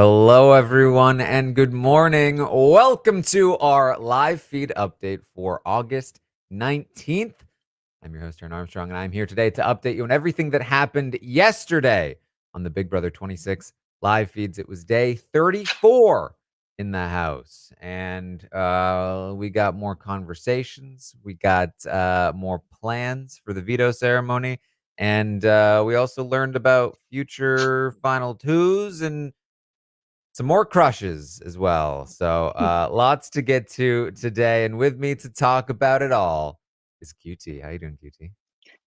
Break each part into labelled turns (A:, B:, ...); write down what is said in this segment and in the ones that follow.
A: Hello, everyone, and good morning. Welcome to our live feed update for August 19th. I'm your host, Taran Armstrong, and I'm here today to update you on everything that happened yesterday on the Big Brother 26 live feeds. It was day 34 in the house, and we got more conversations. We got more plans for the veto ceremony, and we also learned about future final twos and some more crushes as well. So lots to get to today. And with me to talk about it all is QT. How you doing, QT?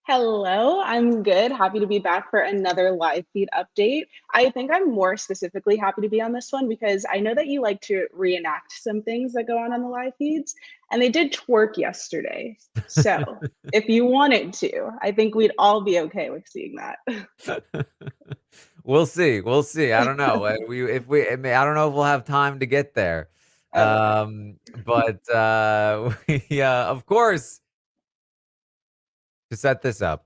B: Hello, I'm good. Happy to be back for another live feed update. I think I'm more specifically happy to be on this one because I know that you like to reenact some things that go on the live feeds, and they did twerk yesterday. So if you wanted to, I think we'd all be okay with seeing that.
A: We'll see. We'll see. I don't know. I don't know if we'll have time to get there.
B: Okay.
A: But yeah, of course, to set this up,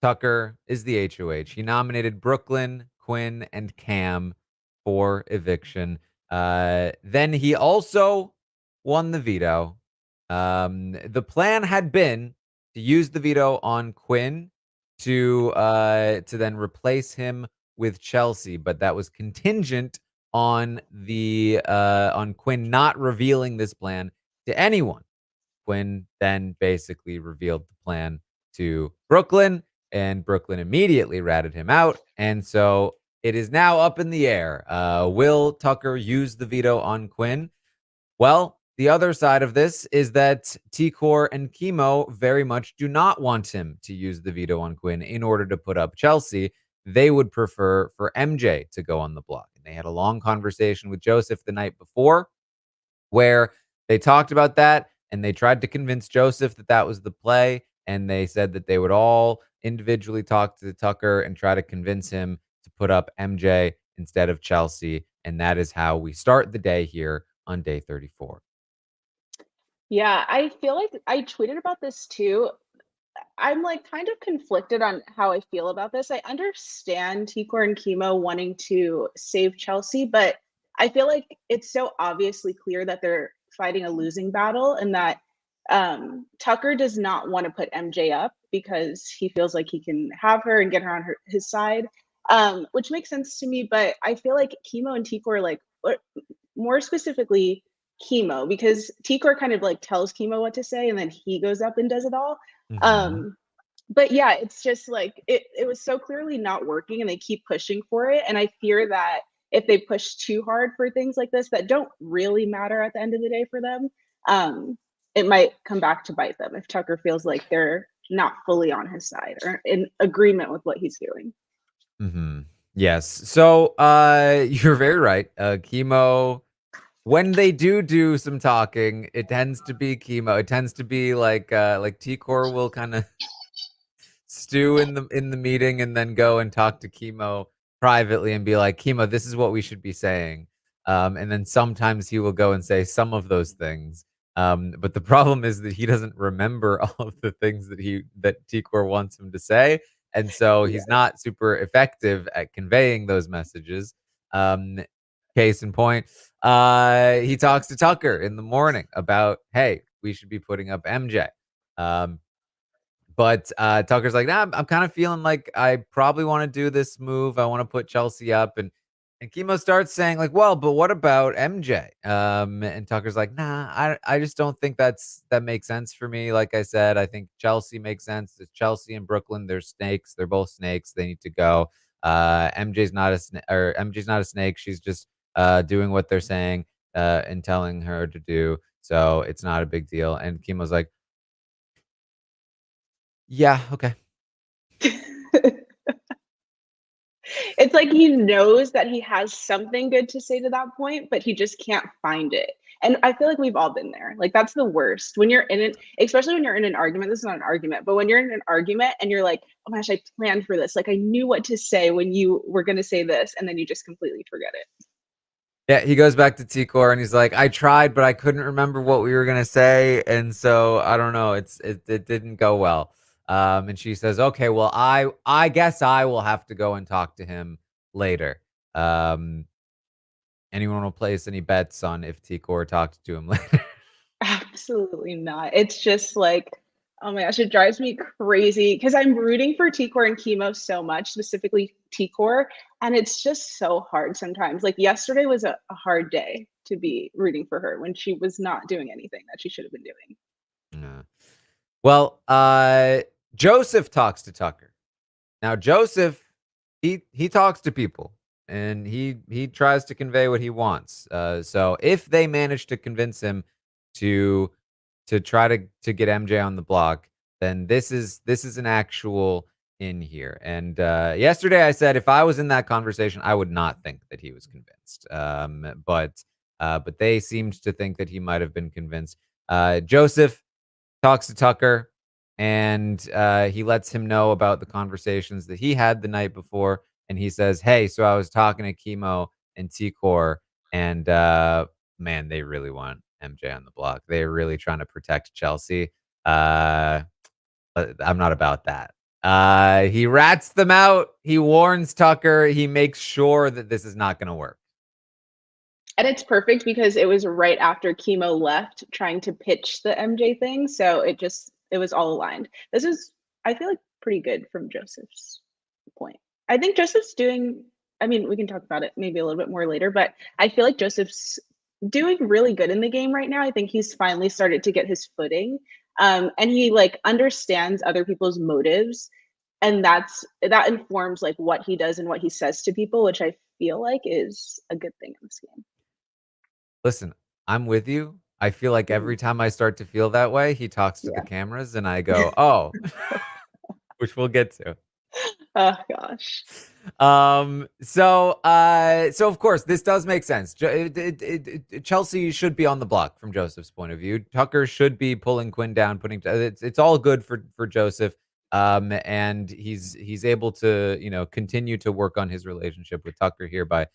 A: Tucker is the HOH. He nominated Brooklyn, Quinn, and Cam for eviction. Then he also won the veto. The plan had been to use the veto on Quinn to then replace him with Chelsea, but that was contingent on on Quinn not revealing this plan to anyone. Quinn then basically revealed the plan to Brooklyn, and Brooklyn immediately ratted him out. And so it is now up in the air. Will Tucker use the veto on Quinn? Well, the other side of this is that T-Core and Kimo very much do not want him to use the veto on Quinn in order to put up Chelsea. They would prefer for MJ to go on the block. And they had a long conversation with Joseph the night before where they talked about that and they tried to convince Joseph that that was the play. And they said that they would all individually talk to Tucker and try to convince him to put up MJ instead of Chelsea. And that is how we start the day here on day 34.
B: Yeah, I feel like I tweeted about this too. I'm like kind of conflicted on how I feel about this. I understand Tikor and Kimo wanting to save Chelsea, but I feel like it's so obviously clear that they're fighting a losing battle and that Tucker does not want to put MJ up because he feels like he can have her and get her on his side, which makes sense to me. But I feel like Kimo and Tikor, like more specifically Kimo, because Tikor kind of like tells Kimo what to say and then he goes up and does it all.
A: Mhm.
B: Um, but yeah, it's just like it was so clearly not working and they keep pushing for it. And I fear that if they push too hard for things like this that don't really matter at the end of the day for them, um, it might come back to bite them if Tucker feels like they're not fully on his side or in agreement with what he's doing.
A: Mhm. Yes. So, you're very right. Chemo, when they do some talking, it tends to be chemo. It tends to be like T-Core will kind of stew in the meeting and then go and talk to Chemo privately and be like, Chemo, this is what we should be saying. And then sometimes he will go and say some of those things. But the problem is that he doesn't remember all of the things that T-Core wants him to say. And so he's
B: Yeah.
A: not super effective at conveying those messages. Um, Case in point, he talks to Tucker in the morning about, hey, we should be putting up MJ. Um, but Tucker's like, nah, I'm kind of feeling like I probably want to do this move. I want to put Chelsea up, and Chemo starts saying like, well, but what about MJ? And Tucker's like, nah, I just don't think that makes sense for me. Like I said, I think Chelsea makes sense. It's Chelsea and Brooklyn. They're snakes. They're both snakes. They need to go. MJ's not a snake. She's just doing what they're saying and telling her to do. So it's not a big deal. And Chemo's like, yeah, okay.
B: It's like he knows that he has something good to say to that point, but he just can't find it. And I feel like we've all been there. Like that's the worst. When you're in it, especially when you're in an argument, this is not an argument, but when you're in an argument and you're like, oh my gosh, I planned for this. Like I knew what to say when you were gonna say this, and then you just completely forget it.
A: Yeah, he goes back to T-Core and he's like, I tried, but I couldn't remember what we were gonna say, and so I don't know. It didn't go well. And she says, okay, well, I guess I will have to go and talk to him later. Um, Anyone will place any bets on if T-Core talked to him later?
B: Absolutely not. It's just like, oh my gosh, it drives me crazy because I'm rooting for T-Core and Kimo so much, specifically T-Core, and it's just so hard sometimes. Like yesterday was a hard day to be rooting for her when she was not doing anything that she should have been doing.
A: Yeah. Well, Joseph talks to Tucker. Now Joseph, he talks to people and he tries to convey what he wants. So if they manage to convince him to try to get MJ on the block, then this is an actual in here. And yesterday I said if I was in that conversation, I would not think that he was convinced. But they seemed to think that he might have been convinced. Joseph talks to Tucker, and he lets him know about the conversations that he had the night before. And he says, "Hey, so I was talking to Kimo and T-Core, and man, they really want MJ on the block. They're really trying to protect Chelsea. Uh, but I'm not about that." He rats them out. He warns Tucker. He makes sure that this is not going to work.
B: And it's perfect because it was right after Kimo left trying to pitch the MJ thing, so it was all aligned. This is, I feel like, pretty good from Joseph's point. I think Joseph's doing, I mean, we can talk about it maybe a little bit more later, but I feel like Joseph's doing really good in the game right now. I think he's finally started to get his footing. And he like understands other people's motives, and that informs like what he does and what he says to people, which I feel like is a good thing in this game.
A: Listen, I'm with you. I feel like
B: Mhm.
A: every time I start to feel that way, he talks to the
B: Yeah.
A: cameras and I go, "Oh," which we'll get to.
B: Oh gosh.
A: So of course this does make sense. Chelsea should be on the block from Joseph's point of view. Tucker should be pulling Quinn down, putting it's all good for Joseph. And he's able to continue to work on his relationship with Tucker here by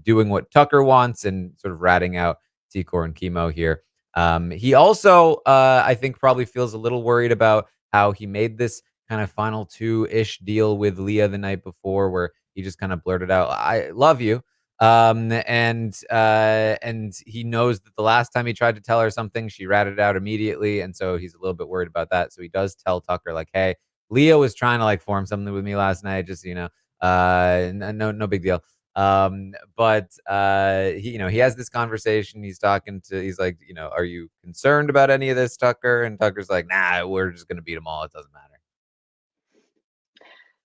A: doing what Tucker wants and sort of ratting out T-Core and Kimo here. He also I think probably feels a little worried about how he made this kind of final two-ish deal with Leah the night before where he just kind of blurted out, "I love you." And he knows that the last time he tried to tell her something, she ratted it out immediately. And so he's a little bit worried about that. So he does tell Tucker, like, "Hey, Leah was trying to like form something with me last night. Just, no big deal." But he has this conversation. He's like, "Are you concerned about any of this, Tucker?" And Tucker's like, "Nah, we're just gonna beat them all. It doesn't matter."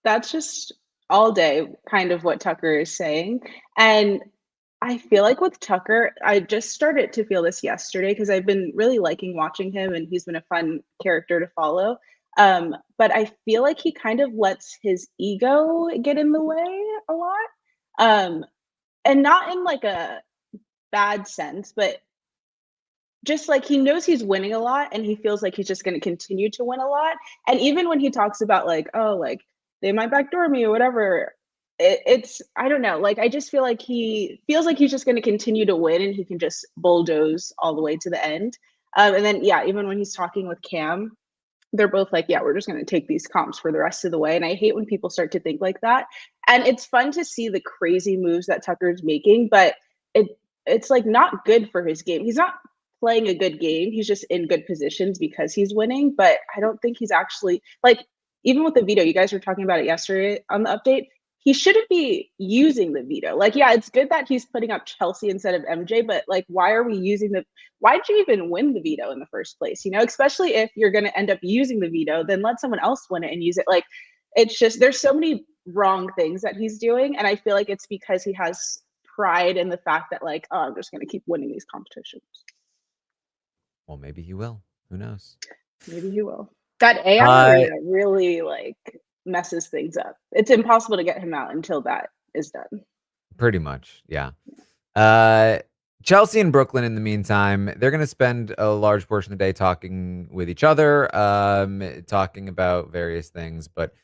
B: That's just all day kind of what Tucker is saying. And I feel like with Tucker, I just started to feel this yesterday because I've been really liking watching him and he's been a fun character to follow. But I feel like he kind of lets his ego get in the way a lot. Um, and not in like a bad sense, but just like he knows he's winning a lot and he feels like he's just going to continue to win a lot. And even when he talks about like, oh, like they might backdoor me or whatever, it's, I don't know, like I just feel like he feels like he's just going to continue to win and he can just bulldoze all the way to the end. And then yeah, even when he's talking with Cam, they're both like, yeah, we're just going to take these comps for the rest of the way. And I hate when people start to think like that. And it's fun to see the crazy moves that Tucker's making, but it it's like not good for his game. He's not playing a good game. He's just in good positions because he's winning. But I don't think he's actually like, even with the veto, you guys were talking about it yesterday on the update. He shouldn't be using the veto. Like, yeah, it's good that he's putting up Chelsea instead of MJ, but like, why are we using the why did you even win the veto in the first place? Especially if you're going to end up using the veto, then let someone else win it and use it. Like, it's just, there's so many wrong things that he's doing. And I feel like it's because he has pride in the fact that, like, oh, I'm just going to keep winning these competitions.
A: Well, maybe he will. Who knows?
B: Maybe he will. That AI
A: Uh,
B: arena really, like, messes things up. It's impossible to get him out until that is done.
A: Pretty much, yeah. Uh, Chelsea and Brooklyn, in the meantime, they're going to spend a large portion of the day talking with each other, talking about various things. But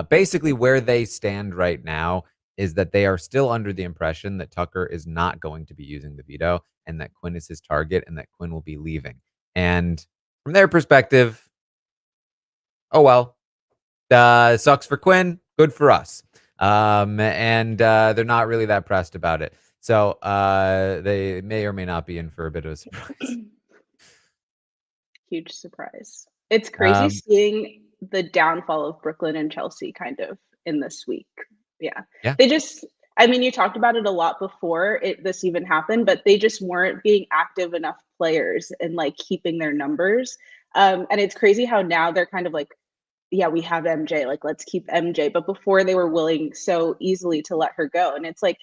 A: basically, where they stand right now is that they are still under the impression that Tucker is not going to be using the veto and that Quinn is his target and that Quinn will be leaving. And from their perspective, oh well, sucks for Quinn, good for us. And they're not really that pressed about it. So they may or may not be in for a bit of a surprise.
B: Huge surprise. It's crazy
A: Um,
B: seeing the downfall of Brooklyn and Chelsea kind of in this week. Yeah.
A: yeah.
B: They just I mean, you talked about it a lot before this even happened, but they just weren't being active enough players and like keeping their numbers. And it's crazy how now they're kind of like, yeah, we have MJ, like let's keep MJ. But before they were willing so easily to let her go. And it's like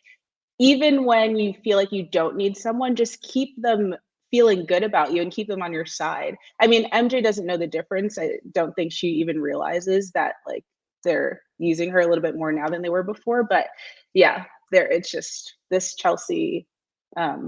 B: even when you feel like you don't need someone, just keep them feeling good about you and keep them on your side. I mean, MJ doesn't know the difference. I don't think she even realizes that like they're using her a little bit more now than they were before. But yeah, there it's just this Chelsea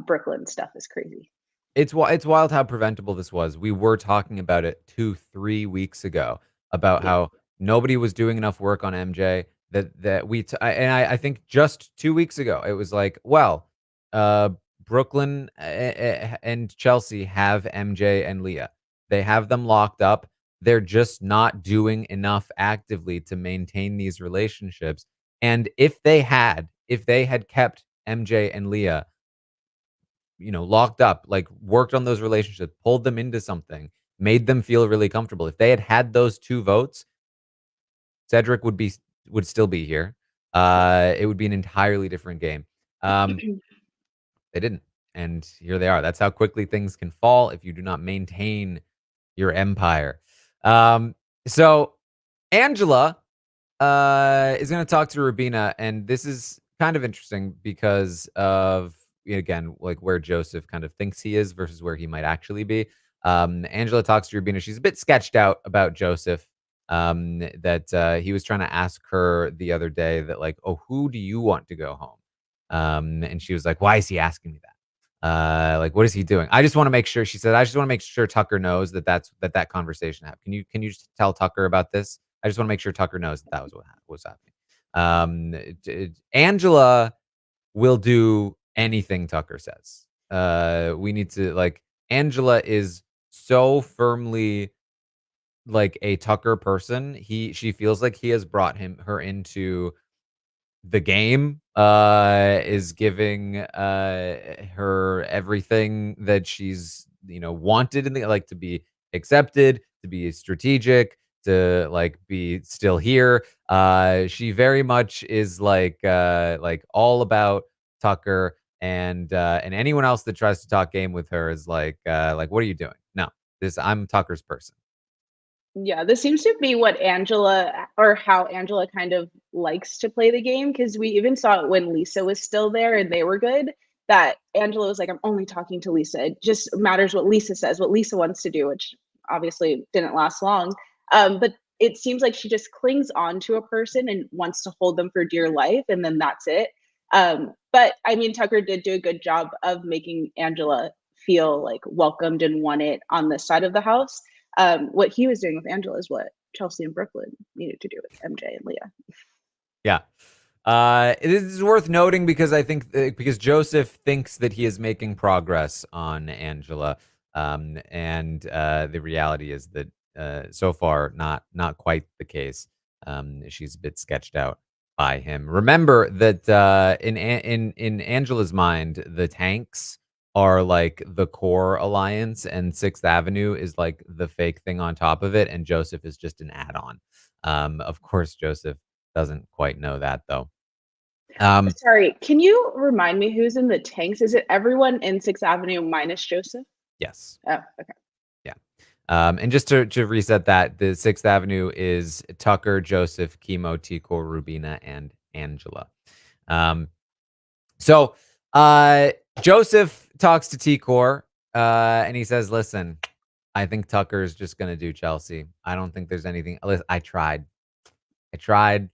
B: Brooklyn stuff is crazy.
A: It's wild how preventable this was. We were talking about it 2, 3 weeks ago about
B: Yeah.
A: how nobody was doing enough work on MJ, that we t I think just 2 weeks ago, it was like, well, uh, Brooklyn and Chelsea have MJ and Leah. They have them locked up. They're just not doing enough actively to maintain these relationships, and if they had kept MJ and Leah, locked up, like, worked on those relationships, pulled them into something, made them feel really comfortable. If they had had those 2 votes, Cedric would still be here. It would be an entirely different game. Um, they didn't, and here they are. That's how quickly things can fall if you do not maintain your empire. Um, so Angela is gonna talk to Rubina, and this is kind of interesting because of, again, like, where Joseph kind of thinks he is versus where he might actually be. Angela talks to Rubina. She's a bit sketched out about Joseph, that, he was trying to ask her the other day that, like, "Oh, who do you want to go home?" And she was like, "Why is he asking me that? Like, what is he doing?" I just wanna make sure, she said, "I just wanna make sure Tucker knows that conversation happened. Can you just tell Tucker about this? I just wanna make sure Tucker knows that was what was happening." Angela will do anything Tucker says. We need to, like, Angela is so firmly, like, a Tucker person. She feels like he has brought her into the game, is giving, her everything that she's, wanted in the, like, to be accepted, to be strategic, to, like, be still here. She very much is like all about Tucker, and anyone else that tries to talk game with her is like, "What are you doing? No, I'm Tucker's person."
B: Yeah, this seems to be what Angela or how Angela kind of likes to play the game because we even saw it when Lisa was still there and they were good. That Angela was like, I'm only talking to Lisa. It just matters what Lisa says, what Lisa wants to do, which obviously didn't last long. But it seems like she just clings on to a person and wants to hold them for dear life, and then that's it. But I mean, Tucker did do a good job of making Angela feel like welcomed and wanted on this side of the house. What he was doing with Angela is what Chelsea and Brooklyn needed to do with MJ and Leah.
A: Yeah. It is worth noting because I think because Joseph thinks that he is making progress on Angela, and the reality is that so far not quite the case. She's a bit sketched out by him. Remember that in Angela's mind, the tanks are like the core alliance, and Sixth Avenue is like the fake thing on top of it, and Joseph is just an add-on. Of course, Joseph doesn't quite know that though. Um,
B: Sorry, can you remind me who's in the tanks? Is it everyone in Sixth Avenue minus Joseph?
A: yes.
B: Oh, okay.
A: Yeah. And just to reset that, the Sixth Avenue is Tucker, Joseph, Kimo, Tico, Rubina, and Angela. Um, so Joseph talks to Tikor, and he says, "Listen, I think Tucker is just gonna do Chelsea. I don't think there's anything. Listen, I tried. I tried.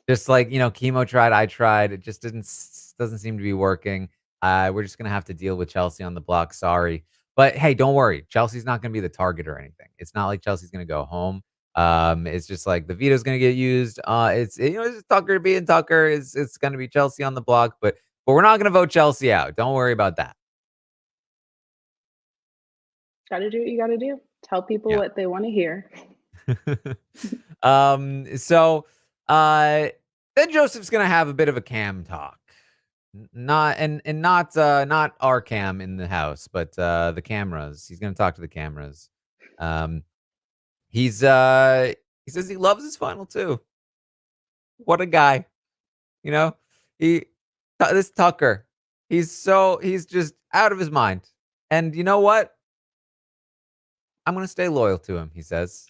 A: Just like, Kimo tried, I tried. It just doesn't seem to be working. We're just gonna have to deal with Chelsea on the block. Sorry. But hey, don't worry. Chelsea's not gonna be the target or anything. It's not like Chelsea's gonna go home. It's just like the veto's gonna get used. It's Tucker being Tucker. It's gonna be Chelsea on the block, but we're not gonna vote Chelsea out. Don't worry about that.
B: Gotta do what you gotta do. Tell people
A: Yeah.
B: what they want to hear.
A: So, uh, Then Joseph's gonna have a bit of a Cam talk. Not our Cam in the house, but the cameras. He's gonna talk to the cameras. He says he loves his final two. What a guy. You know? This Tucker. He's just out of his mind. And you know what? I'm gonna stay loyal to him, he says.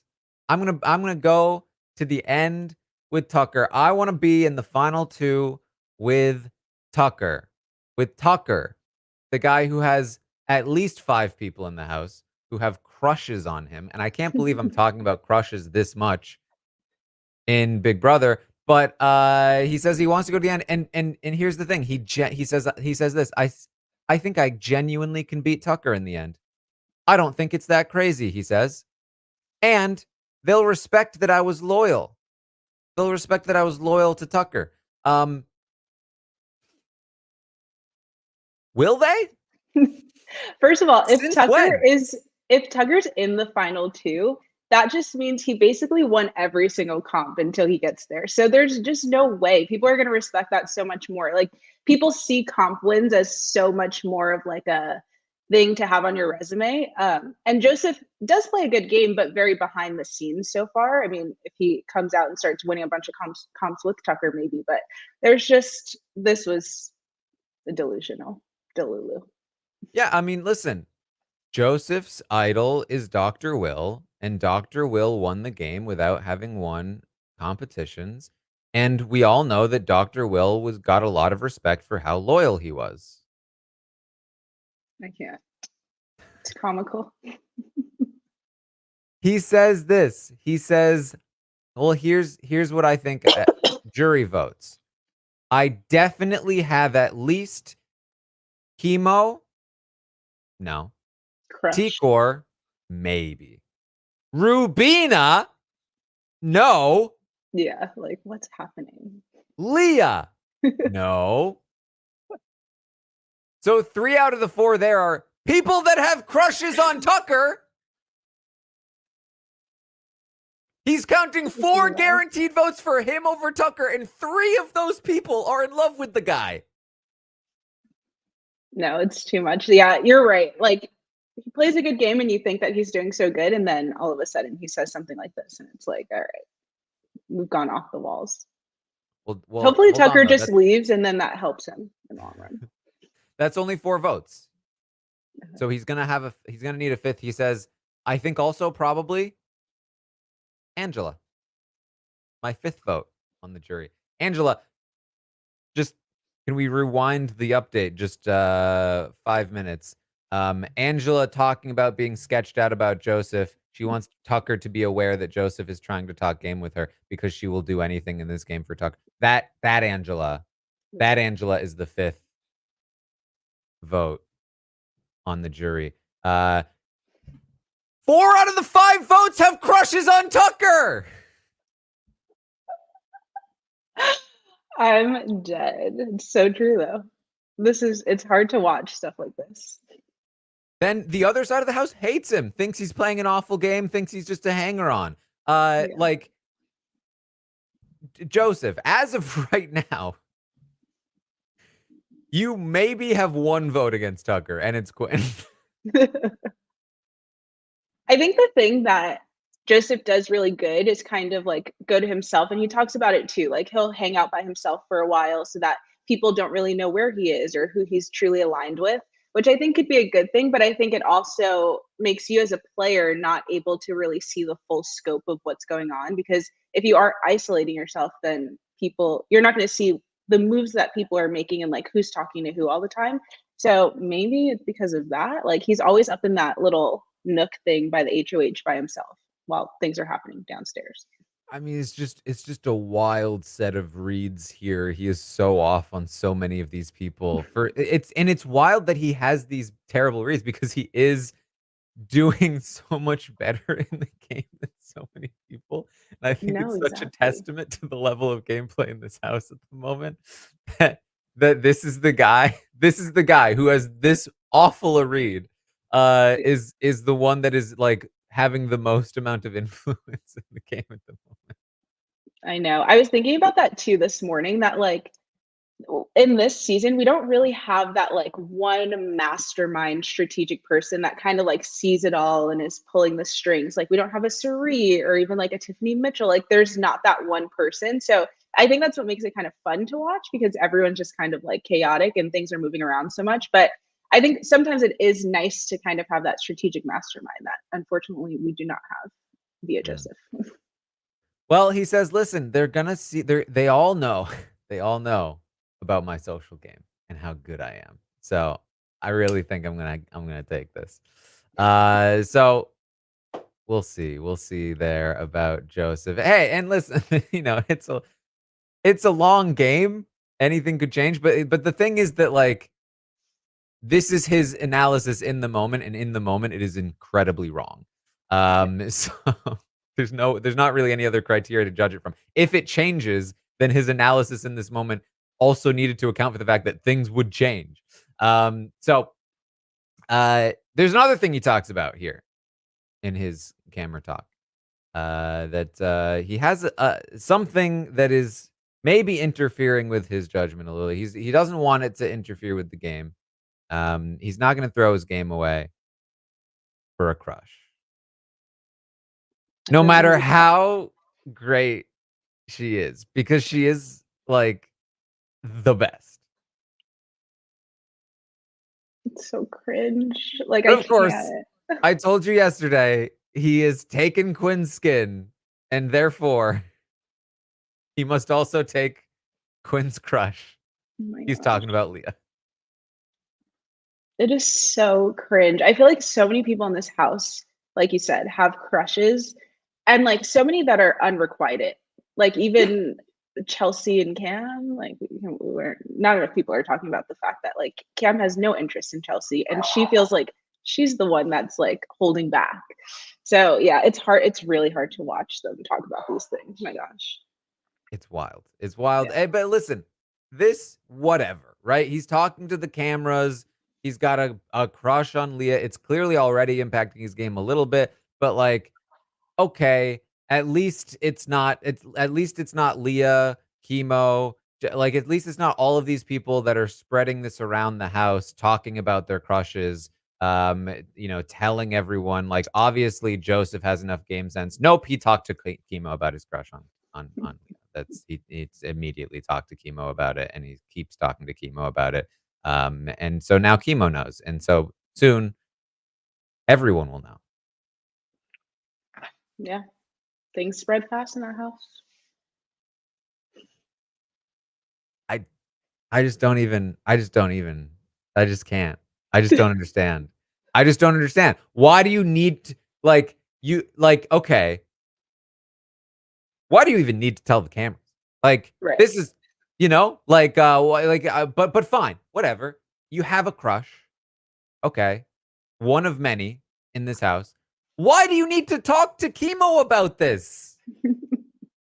A: I'm gonna go to the end with Tucker. I wanna be in the final two with Tucker. With Tucker, the guy who has at least 5 people in the house who have crushes on him. And I can't believe I'm talking about crushes this much in Big Brother. But he says he wants to go to the end. And here's the thing. He says this. I think I genuinely can beat Tucker in the end. I don't think it's that crazy, he says. And they'll respect that I was loyal. They'll respect that I was loyal to Tucker. Will they?
B: First of all,
A: Since when?
B: if Tucker's in the final two, that just means he basically won every single comp until he gets there. So there's just no way people are going to respect that so much more. Like, people see comp wins as so much more of like a thing to have on your resume. And Joseph does play a good game, but very behind the scenes so far. I mean, if he comes out and starts winning a bunch of comps with Tucker, maybe, but this was a delusional. Delulu.
A: Yeah, I mean, listen. Joseph's idol is Dr. Will, and Dr. Will won the game without having won competitions. And we all know that Dr. Will got a lot of respect for how loyal he was.
B: I can't. It's comical.
A: He says this. He says, well, here's what I think jury votes. I definitely have at least Kimo. No.
B: Crush.
A: Tikor, maybe. Rubina, no.
B: Yeah, like, what's happening?
A: Leah, no. So 3 out of the 4 there are people that have crushes on Tucker. He's counting 4 guaranteed votes for him over Tucker, and 3 of those people are in love with the guy.
B: No, it's too much. Yeah, you're right. Like, he plays a good game and you think that he's doing so good, and then all of a sudden he says something like this, and it's like, all right, we've gone off the walls.
A: Well,
B: hopefully Tucker just leaves, and then that helps him in the long run.
A: That's only 4 votes. So he's gonna need a 5th. He says, I think also probably Angela. My 5th vote on the jury. Angela, just can we rewind the update just 5 minutes? Angela talking about being sketched out about Joseph. She wants Tucker to be aware that Joseph is trying to talk game with her because she will do anything in this game for Tucker. That Angela is the 5th vote on the jury. 4 out of the 5 votes have crushes on Tucker.
B: I'm dead. It's so true, though. It's hard to watch stuff like this.
A: Then the other side of the house hates him, thinks he's playing an awful game, thinks he's just a hanger-on. Like, Joseph, as of right now, you maybe have 1 vote against Tucker, and it's Quinn.
B: I think the thing that Joseph does really good is kind of like go to himself, and he talks about it too. Like, he'll hang out by himself for a while so that people don't really know where he is or who he's truly aligned with, which I think could be a good thing. But I think it also makes you as a player not able to really see the full scope of what's going on, because if you are isolating yourself, then you're not going to see the moves that people are making and like who's talking to who all the time. So maybe it's because of that. Like, he's always up in that little nook thing by the HOH by himself while things are happening downstairs.
A: I mean, it's just a wild set of reads here. He is so off on so many of these people. It's wild that he has these terrible reads because he is doing so much better in the game than so many people. And I think it's such a testament to the level of gameplay in this house at the moment that this is the guy who has this awful a read is the one that is like having the most amount of influence in the game at the moment.
B: I know. I was thinking about that too this morning, that, like, in this season, we don't really have that, like, one mastermind strategic person that kinda, like, sees it all and is pulling the strings. Like, we don't have a Suri or even, like, a Tiffany Mitchell. Like, there's not that one person. So, I think that's what makes it kind of fun to watch, because everyone's just kind of, like, chaotic and things are moving around so much. But I think sometimes it is nice to kind of have that strategic mastermind that unfortunately we do not have via
A: Mm.
B: Joseph.
A: Well, he says, "Listen, they're gonna see they all know they all know about my social game and how good I am. So, I really think I'm gonna take this." So we'll see there about Joseph. Hey, and listen, it's a long game. Anything could change, but the thing is that, like, this is his analysis in the moment, and in the moment, it is incredibly wrong.
B: Yeah.
A: So there's not really any other criteria to judge it from. If it changes, then his analysis in this moment also needed to account for the fact that things would change. There's another thing he talks about here in his camera talk, that he has something that is maybe interfering with his judgment a little. He doesn't want it to interfere with the game. He's not gonna throw his game away for a crush.
B: I
A: No
B: feel like I'm
A: matter
B: gonna be crying.
A: how great she is, because she is, like, the best.
B: It's so cringe. Like,
A: But,
B: I
A: of course,
B: can't.
A: I told you yesterday, he has taken Quinn's skin, and therefore, he must also take Quinn's crush.
B: Oh my
A: He's
B: gosh.
A: talking about Leah.
B: It is so cringe. I feel like so many people in this house, like you said, have crushes, and, like, so many that are unrequited. Like,
A: Yeah.
B: even Chelsea and Cam, like, we're not enough people are talking about the fact that, like, Cam has no interest in Chelsea, and she feels like she's the one that's, like, holding back. So, yeah, it's hard, it's really hard to watch them talk about these things. My gosh.
A: It's wild. It's wild.
B: Yeah.
A: But listen, this whatever, right? He's talking to the cameras. He's got a crush on Leah. It's clearly already impacting his game a little bit, but like, okay, at least it's not Leah, Kimo, like at least it's not all of these people that are spreading this around the house, talking about their crushes, telling everyone. Like, obviously Joseph has enough game sense. Nope, he talked to Kimo about his crush on Leah. He's immediately talked to Kimo about it, and he keeps talking to Kimo about it. And so now Kimo knows, and so soon everyone will know.
B: Yeah. Things spread fast in our house.
A: I I just can't. I just don't understand. I just don't understand. Why do you need to, okay, why do you even need to tell the cameras? Like,
B: Right.
A: this is, but fine, whatever. You have a crush, okay, one of many in this house. Why do you need to talk to Kimo about this?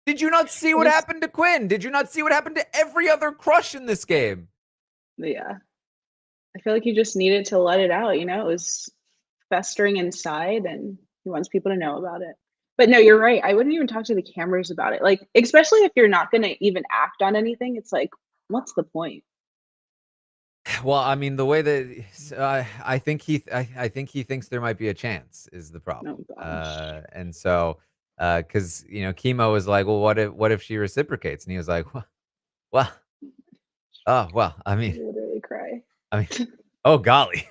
A: Did you not see
B: I
A: what
B: just
A: happened to Quinn? Did you not see what happened to every other crush in this game?
B: Yeah. I feel like you just needed to let it out, you know? It was festering inside and he wants people to know about it. But no, you're right. I wouldn't even talk to the cameras about it. Like, especially if you're not gonna even act on anything, it's like, what's the point?
A: Well, I mean, the way that I think he thinks there might be a chance is the
B: Oh
A: problem.
B: gosh.
A: And so, because Kimo was like, "Well, what if she reciprocates?" And he was like, "Well, oh well,
B: I literally cry.
A: I mean, oh golly,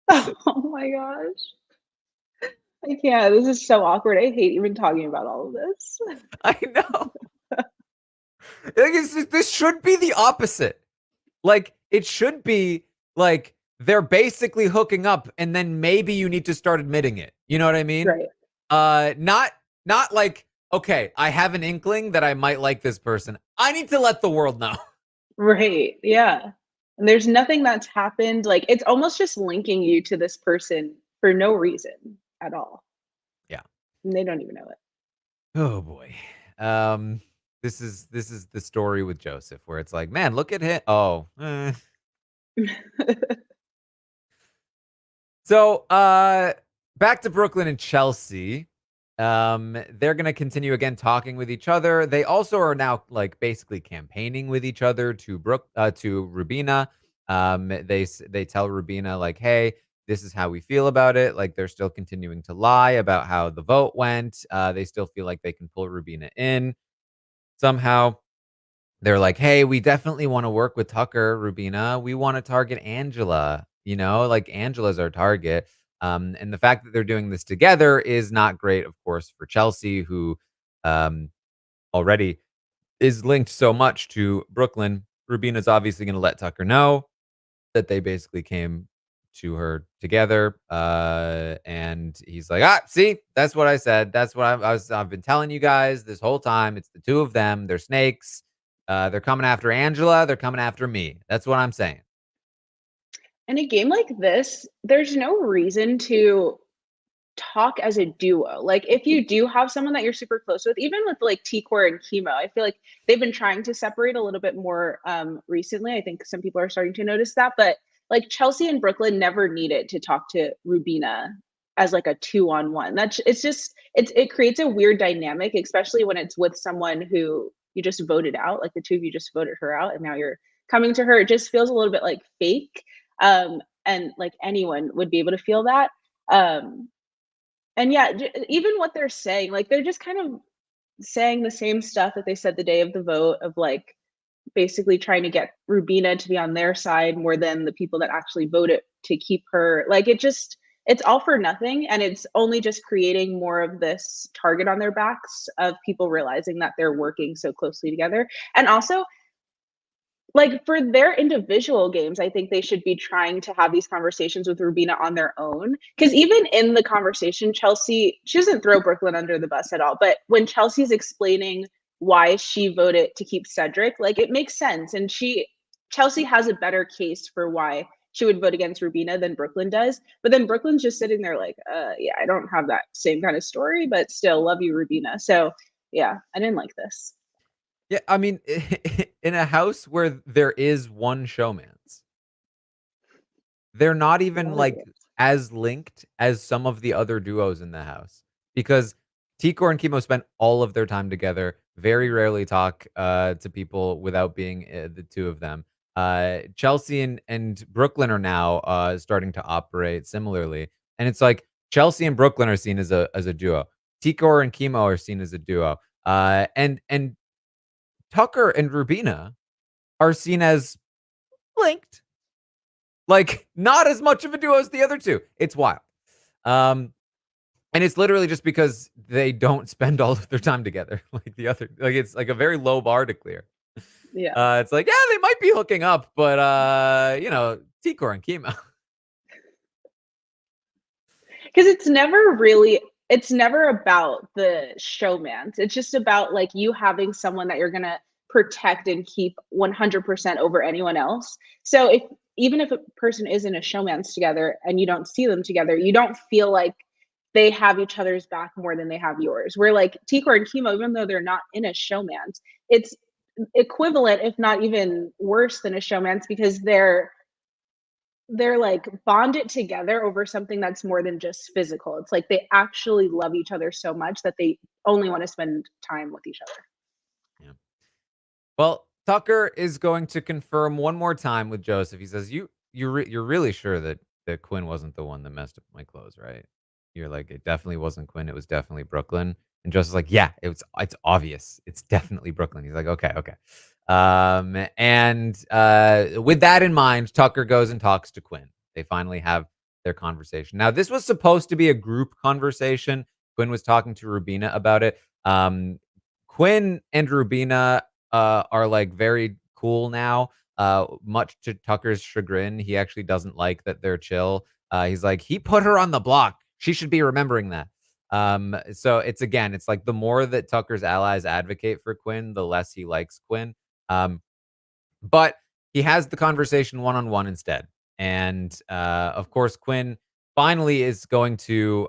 B: Oh my gosh. I can't. This is so awkward. I hate even talking about all of this.
A: I know." Like, this should be the opposite. Like, it should be like they're basically hooking up, and then maybe you need to start admitting it. You know what I mean?
B: Right.
A: Not like, okay, I have an inkling that I might like this person. I need to let the world know.
B: Right. Yeah. And there's nothing that's happened. Like, it's almost just linking you to this person for no reason at all.
A: Yeah.
B: And they don't even know
A: Oh boy. Um, this is the story with Joseph where it's like, man, look at him. Oh.
B: it.
A: So, back to Brooklyn and Chelsea. They're gonna continue again talking with each other. They also are now like basically campaigning with each other to Rubina. They tell Rubina like, "Hey, this is how we feel about it." Like they're still continuing to lie about how the vote went. They still feel like they can pull Rubina in somehow. They're like, "Hey, we definitely wanna work with Tucker, Rubina. We wanna target Angela, you know, like, Angela's our target." And the fact that they're doing this together is not great, of course, for Chelsea, who, um, already is linked so much to Brooklyn. Rubina's obviously gonna let Tucker know that they basically came to her together, and he's like, "Ah, see, that's what I said. That's what I've been telling you guys this whole time. It's the two of them. They're snakes. They're coming after Angela. They're coming after me. That's what I'm saying."
B: In a game like this, there's no reason to talk as a duo. Like, if you do have someone that you're super close with, even with like T-Core and Kimo, I feel like they've been trying to separate a little bit more recently. I think some people are starting to notice that. But like Chelsea and Brooklyn never needed to talk to Rubina as like a 2-on-1. That's it creates a weird dynamic, especially when it's with someone who you just voted out. Like the two of you just voted her out and now you're coming to her. It just feels a little bit like fake. And like anyone would be able to feel that. Um, and yeah, even what they're saying, like they're just kind of saying the same stuff that they said the day of the vote of like basically trying to get Rubina to be on their side more than the people that actually voted to keep her. Like it's all for nothing. And it's only just creating more of this target on their backs of people realizing that they're working so closely together. And also, like, for their individual games, I think they should be trying to have these conversations with Rubina on their own. Because even in the conversation, Chelsea, she doesn't throw Brooklyn under the bus at all. But when Chelsea's explaining why she voted to keep Cedric, like it makes sense. And Chelsea has a better case for why she would vote against Rubina than Brooklyn does. But then Brooklyn's just sitting there like, yeah, I don't have that same kind of story, but still love you, Rubina. So yeah, I didn't like this.
A: Yeah, I mean, in a house where there is one showmance, they're not even,
B: Love
A: like,
B: it.
A: as linked as some of the other duos in the house, because Tikor and Kimo spend all of their time together, very rarely talk, to people without being, the 2 of them. Chelsea and Brooklyn are now, starting to operate similarly, and it's like Chelsea and Brooklyn are seen as a duo. Tikor and Kimo are seen as a duo, and Tucker and Rubina are seen as linked. Like, not as much of a duo as the other 2. It's wild. Um, and it's literally just because they don't spend all of their time together like the other like, it's like a very low bar to clear.
B: Yeah.
A: It's like, yeah, they might be hooking up, but, you know, T-Core and Kimo.
B: Because it's never about the showmance. It's just about like you having someone that you're gonna protect and keep 100% over anyone else. So if even if a person is in a showmance together and you don't see them together, you don't feel like they have each other's back more than they have yours. Where like Tikor and Kimo, even though they're not in a showmance, it's equivalent, if not even worse than a showmance, because they're like bonded together over something that's more than just physical. It's like they actually love each other so much that they only want to spend time with each other.
A: Yeah. Well, Tucker is going to confirm one more time with Joseph. He says, You're really sure that Quinn wasn't the one that messed up my clothes, right?" You're like, "It definitely wasn't Quinn. It was definitely Brooklyn." And Joseph's like, "Yeah, it's obvious. It's definitely Brooklyn." He's like, "Okay, okay." With that in mind, Tucker goes and talks to Quinn. They finally have their conversation. Now, this was supposed to be a group conversation. Quinn was talking to Rubina about it. Quinn and Rubina are like very cool now. Much to Tucker's chagrin, he actually doesn't like that they're chill. He's like, he put her on the block. She should be remembering that. So it's like the more that Tucker's allies advocate for Quinn, the less he likes Quinn. Um, but he has the conversation one on one instead. And of course, Quinn finally is going to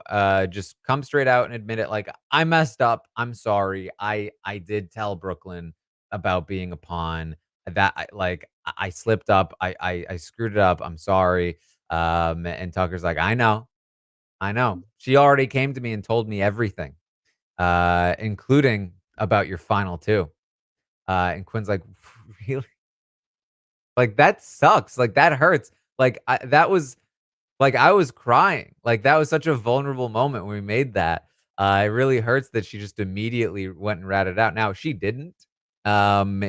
A: just come straight out and admit it. Like, I messed up. I'm sorry. I did tell Brooklyn about being a pawn. I slipped up. I screwed it up. I'm sorry. And Tucker's like, I know. She already came to me and told me everything. including about your final 2. And Quinn's like, "Really? Like, that sucks, like, that hurts." Like, I was crying. Like, that was such a vulnerable moment when we made that. It really hurts that she just immediately went and ratted out. Now, she didn't. Um,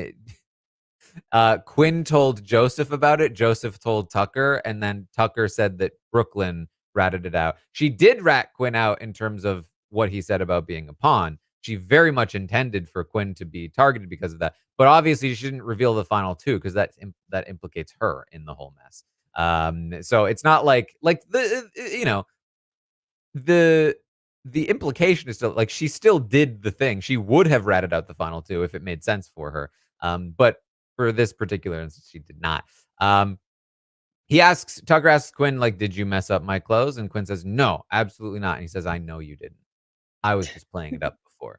A: Quinn told Joseph about it, Joseph told Tucker, and then Tucker said that Brooklyn ratted it out. She did rat Quinn out in terms of what he said about being a pawn. She very much intended for Quinn to be targeted because of that, but obviously she didn't reveal the final 2 because that implicates her in the whole mess. So it's not like the the implication is still like she still did the thing. She would have ratted out the final 2 if it made sense for her. But for this particular instance, she did not. Tucker asks Quinn, like, "Did you mess up my clothes?" And Quinn says, "No, absolutely not." And he says, "I know you didn't. I was just playing it up before."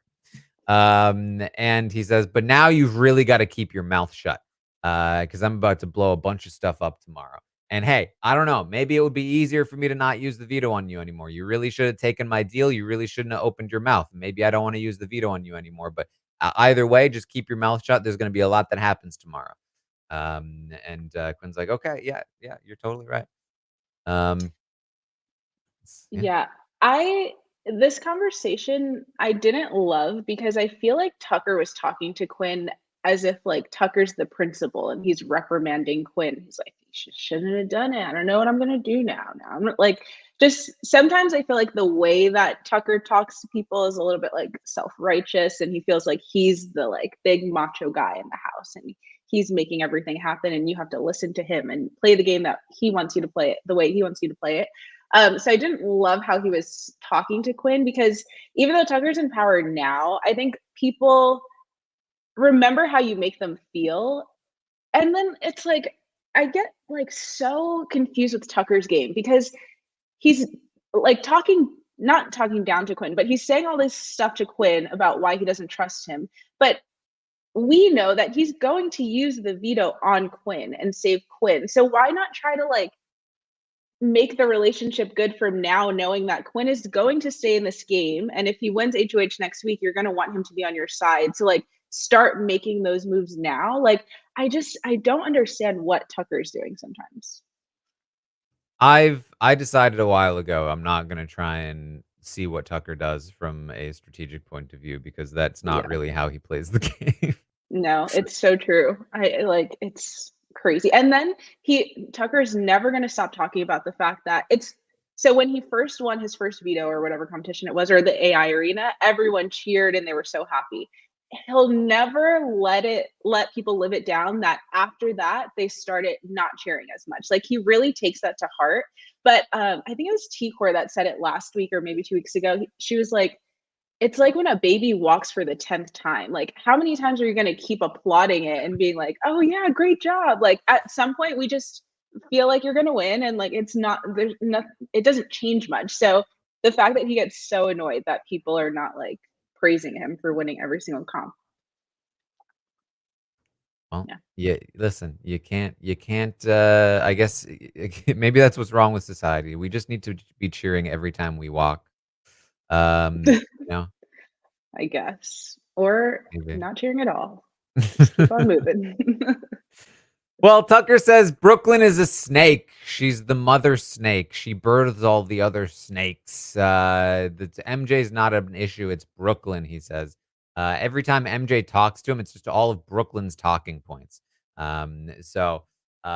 A: And he says, "But now you've really got to keep your mouth shut, because I'm about to blow a bunch of stuff up tomorrow. And hey, I don't know, maybe it would be easier for me to not use the veto on you anymore. You really should have taken my deal. You really shouldn't have opened your mouth. Maybe I don't want to use the veto on you anymore. But either way, just keep your mouth shut. There's going to be a lot that happens tomorrow." And Quinn's like, "Okay, yeah, yeah, you're totally right." Um, yeah.
B: Yeah, I this conversation I didn't love because I feel like Tucker was talking to Quinn as if like Tucker's the principal and he's reprimanding Quinn. He's like, "You shouldn't have done it. I don't know what I'm gonna do now. Now I'm not like just sometimes I feel like the way that Tucker talks to people is a little bit like self-righteous and he feels like he's the like big macho guy in the house and he's making everything happen and you have to listen to him and play the game that he wants you to play it the way he wants you to play it. So I didn't love how he was talking to Quinn because even though Tucker's in power now, I think people remember how you make them feel. And then it's like, I get like so confused with Tucker's game because he's like not talking down to Quinn, but he's saying all this stuff to Quinn about why he doesn't trust him. But we know that he's going to use the veto on Quinn and save Quinn. So why not try to like make the relationship good from now, knowing that Quinn is going to stay in this game. And if he wins HOH next week, you're going to want him to be on your side. So, like, start making those moves now. Like, I don't understand what Tucker's doing sometimes.
A: I decided a while ago I'm not gonna try and see what Tucker does from a strategic point of view because that's not
B: Yeah.
A: really how he plays the game.
B: No, it's so true. Like it's crazy. And then Tucker's never going to stop talking about the fact that it's so when he first won his first veto or whatever competition it was or the AI arena, everyone cheered and they were so happy. He'll never let people live it down that after that they started not cheering as much. Like he really takes that to heart. But I think it was T Core that said it last week or maybe 2 weeks ago. She was like, it's like when a baby walks for the 10th time. Like, how many times are you gonna keep applauding it and being like, "Oh, yeah, great job." Like, at some point, we just feel like you're gonna win, and, like, it's not there's no it doesn't change much. So, the fact that he gets so annoyed that people are not, like, praising him for winning every single comp.
A: Well,
B: Yeah.
A: yeah, listen, you can't, I guess maybe that's what's wrong with society. We just need to be cheering every time we walk. You know,
B: I guess. Or
A: maybe.
B: not cheering at all. Just keep on moving.
A: Well, Tucker says Brooklyn is a snake. She's the mother snake. She births all the other snakes. MJ's not an issue. It's Brooklyn, he says. Every time MJ talks to him, it's just all of Brooklyn's talking points. So he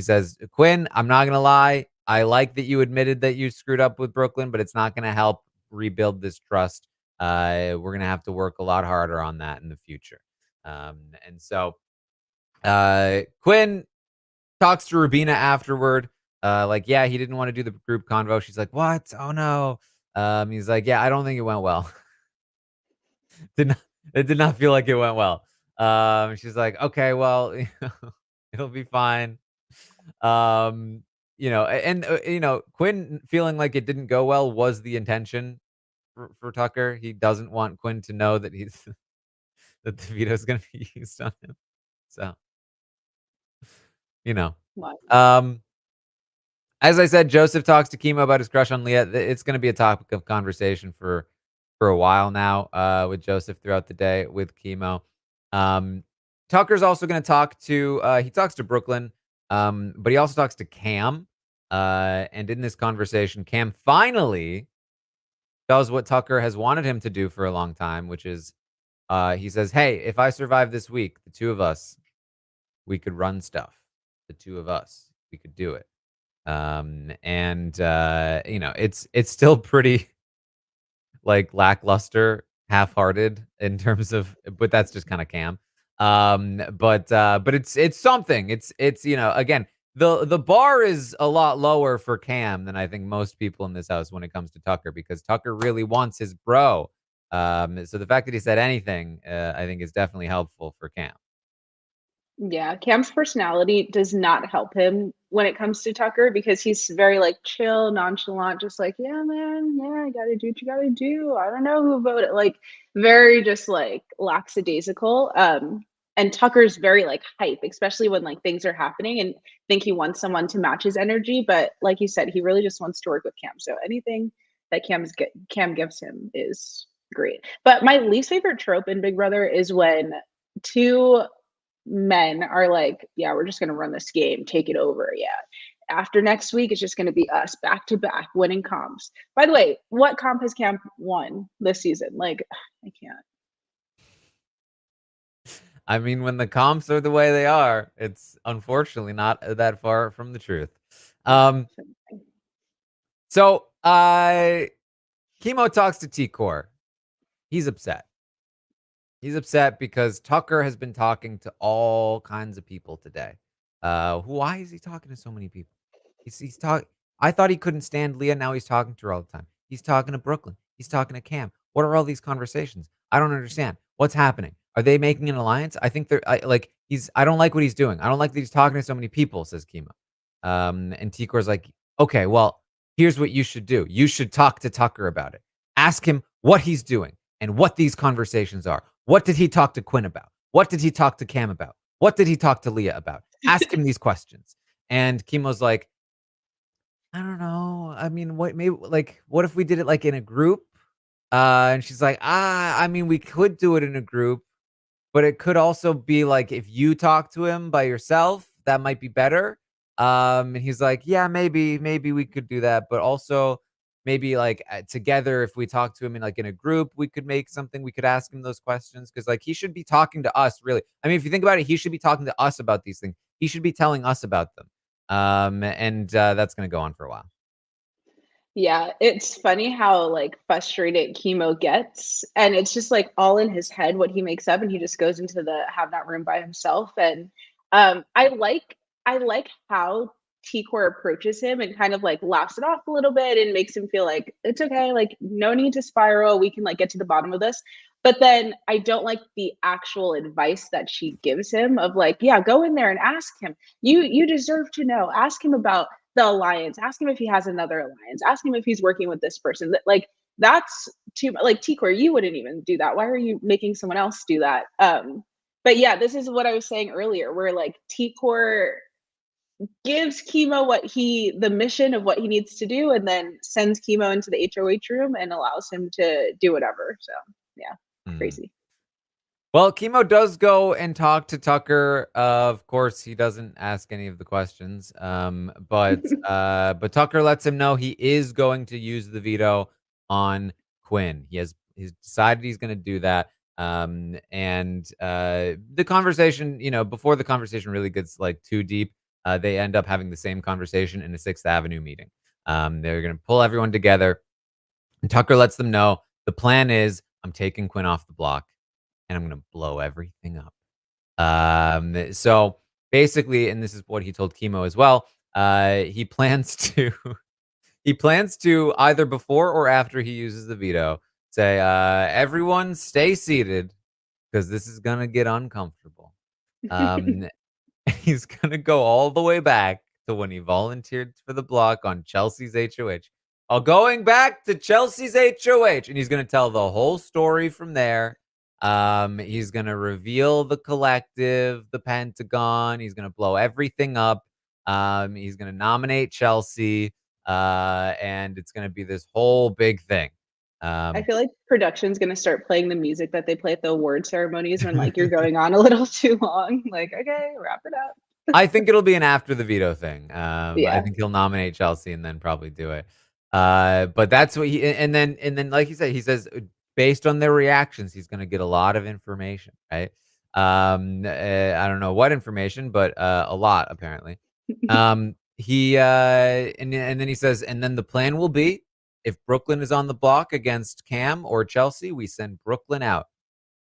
A: says, Quinn, I'm not gonna lie. I like that you admitted that you screwed up with Brooklyn, but it's not gonna help rebuild this trust. We're gonna have to work a lot harder on that in the future. And so Quinn talks to Rubina afterward. Like, yeah, he didn't want to do the group convo. She's like, what? Oh no. He's like, yeah, I don't think it went well. did not it did not feel like it went well. She's like, okay, well, it'll be fine. Um, Quinn feeling like it didn't go well was the intention for Tucker. He doesn't want Quinn to know that he's that the veto is gonna be used on him. So you know.
B: What?
A: Um, As I said, Joseph talks to Kimo about his crush on Leah. It's going to be a topic of conversation for a while now with Joseph throughout the day with Kimo. Um, Tucker's also going to talk to he talks to Brooklyn, but he also talks to Cam. And in this conversation, Cam finally does what Tucker has wanted him to do for a long time, which is he says, "Hey, if I survive this week, the two of us, we could run stuff. The two of us, we could do it." And it's still pretty like lackluster, half-hearted in terms of, but that's just kind of Cam. But it's something. It's again, the bar is a lot lower for Cam than I think most people in this house when it comes to Tucker, because Tucker really wants his bro. So the fact that he said anything, I think is definitely helpful for Cam.
B: Yeah, Cam's personality does not help him when it comes to Tucker because he's very like chill, nonchalant, just like, yeah, man, yeah, I gotta do what you gotta do. I don't know who voted. Like very just like lackadaisical. And Tucker's very like hype, especially when like things are happening and think he wants someone to match his energy. But like you said, he really just wants to work with Cam. So anything that Cam gives him is great. But my least favorite trope in Big Brother is when two men are like, yeah, we're just going to run this game, take it over. Yeah. After next week, it's just going to be us back to back winning comps. By the way, what comp has Camp won this season? Like, I can't.
A: I mean, when the comps are the way they are, it's unfortunately not that far from the truth.
B: Yeah.
A: Um, so Kimo talks to T-Core. He's upset. He's upset because Tucker has been talking to all kinds of people today. Why is he talking to so many people? He's talking. I thought he couldn't stand Leah. Now he's talking to her all the time. He's talking to Brooklyn. He's talking to Cam. What are all these conversations? I don't understand. What's happening? Are they making an alliance? I think they're like he's. I don't like what he's doing. I don't like that he's talking to so many people. Says Kimo. And Tikor's like, okay, well, here's what you should do. You should talk to Tucker about it. Ask him what he's doing and what these conversations are. What did he talk to Quinn about? What did he talk to Cam about? What did he talk to Leah about? Ask him these questions. And Kimo's like, I don't know. I mean, what maybe like what if we did it like in a group? And she's like, I mean, we could do it in a group, but it could also be like if you talk to him by yourself, that might be better. And he's like, yeah, maybe we could do that, but also maybe like together, if we talk to him in like in a group, we could make something. We could ask him those questions because like he should be talking to us. Really, I mean, if you think about it, he should be talking to us about these things. He should be telling us about them. And that's gonna go on for a while.
B: Yeah, it's funny how like frustrated Kimo gets, and it's just like all in his head what he makes up, and he just goes into the have that room by himself. And I like how T-Core approaches him and kind of like laughs it off a little bit and makes him feel like it's okay, like no need to spiral. We can like get to the bottom of this. But then I don't like the actual advice that she gives him of like, yeah, go in there and ask him. You deserve to know. Ask him about the alliance. Ask him if he has another alliance. Ask him if he's working with this person. Like that's too like T-Core, you wouldn't even do that. Why are you making someone else do that? But yeah, this is what I was saying earlier, where like T-Core gives Kimo the mission of what he needs to do, and then sends Kimo into the HOH room and allows him to do whatever. So yeah,
A: Hmm.
B: crazy.
A: Well, Kimo does go and talk to Tucker. Of course, he doesn't ask any of the questions. But Tucker lets him know he is going to use the veto on Quinn. He's decided he's going to do that. And the conversation, before the conversation really gets like too deep, they end up having the same conversation in a Sixth Avenue meeting. They're going to pull everyone together, and Tucker lets them know the plan is I'm taking Quinn off the block and I'm gonna blow everything up. So basically, and this is what he told Kimo as well. He plans to he plans to either before or after he uses the veto say, "Everyone, stay seated because this is gonna get uncomfortable." Um, he's gonna go all the way back to when he volunteered for the block on Chelsea's HOH. Oh, going back to Chelsea's HOH, and he's gonna tell the whole story from there. He's gonna reveal the collective, the Pentagon. He's gonna blow everything up. He's gonna nominate Chelsea, and it's gonna be this whole big thing.
B: I feel like production's gonna start playing the music that they play at the award ceremonies when, like, you're going on a little too long. Like, "Okay, wrap it up."
A: I think it'll be an after the veto thing. I
B: Yeah.
A: think he'll nominate Chelsea and then probably do it. But that's what and then like you said, he says based on their reactions, he's going to get a lot of information, right? I don't know what information, but a lot apparently. He and then he says, and then the plan will be if Brooklyn is on the block against Cam or Chelsea, we send Brooklyn out.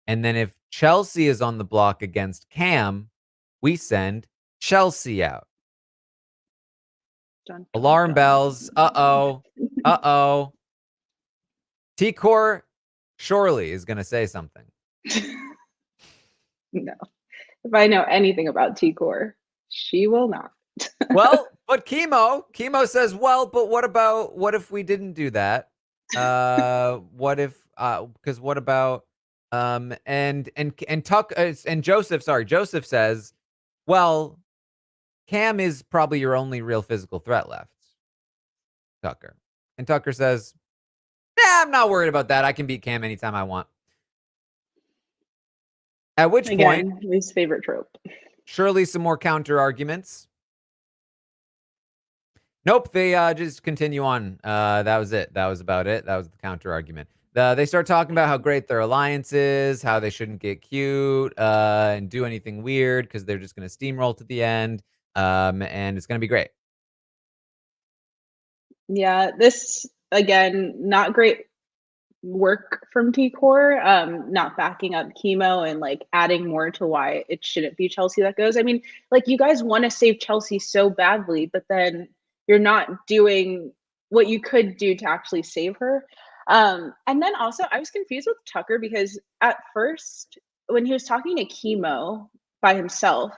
A: And then if Chelsea is on the block against Cam, we send Chelsea out.
B: Dun, dun,
A: Alarm bells.
B: dun.
A: Uh-oh. Uh-oh. T-Core surely is going to say something.
B: No. If I know anything about T-Core, she will not.
A: Well, but Kimo says, well, but what if we didn't do that? What if, because what about, and Tuck, and Joseph says, well, Cam is probably your only real physical threat left, Tucker. And Tucker says, yeah, I'm not worried about that. I can beat Cam anytime I want. At which point,
B: Again, his favorite trope.
A: surely some more counter arguments. Nope, they just continue on. That was it. That was about it. That was the counter argument. They start talking about how great their alliance is, how they shouldn't get cute and do anything weird because they're just going to steamroll to the end, and it's going to be great.
B: Yeah, this again, not great work from T-Core, not backing up Kimo and like adding more to why it shouldn't be Chelsea that goes. I mean, like you guys want to save Chelsea so badly, but then you're not doing what you could do to actually save her. And then also I was confused with Tucker because at first when he was talking to Kimo by himself,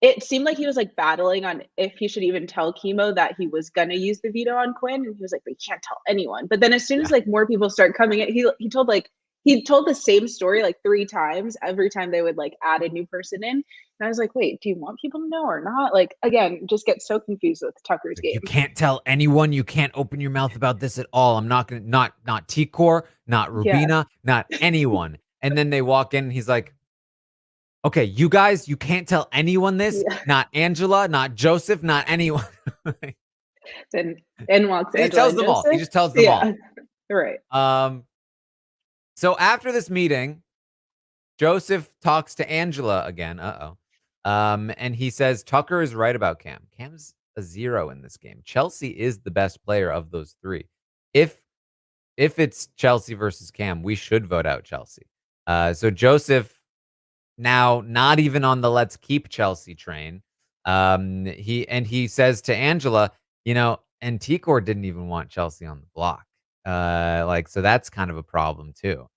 B: it seemed like he was, like, battling on if he should even tell Kimo that he was gonna use the veto on Quinn, and he was like, "But you can't tell anyone." But then as soon as,
A: Yeah.
B: like, more people start coming in, he told the same story, like, 3 times every time they would, like, add a new person in, and I was like, "Wait, do you want people to know or not?" Like, again, just get so confused with Tucker's
A: Like, you
B: game.
A: can't tell anyone. You can't open your mouth about this at all. I'm not gonna not T-Core, not
B: Yeah.
A: Rubina, not anyone. And then they walk in and he's like, okay, you guys, you can't tell anyone this,
B: Yeah.
A: not Angela, not Joseph, not anyone.
B: Then in walks
A: He
B: Angela
A: tells
B: and
A: them all. He
B: Joseph.
A: just tells them
B: Yeah.
A: all.
B: Right.
A: Um, so after this meeting, Joseph talks to Angela again. Uh-oh. And he says Tucker is right about Cam. Cam's a 0 in this game. Chelsea is the best player of those 3. If it's Chelsea versus Cam, we should vote out Chelsea. So Joseph now not even on the let's keep Chelsea train. He says to Angela, and T-Core didn't even want Chelsea on the block. So that's kind of a problem too.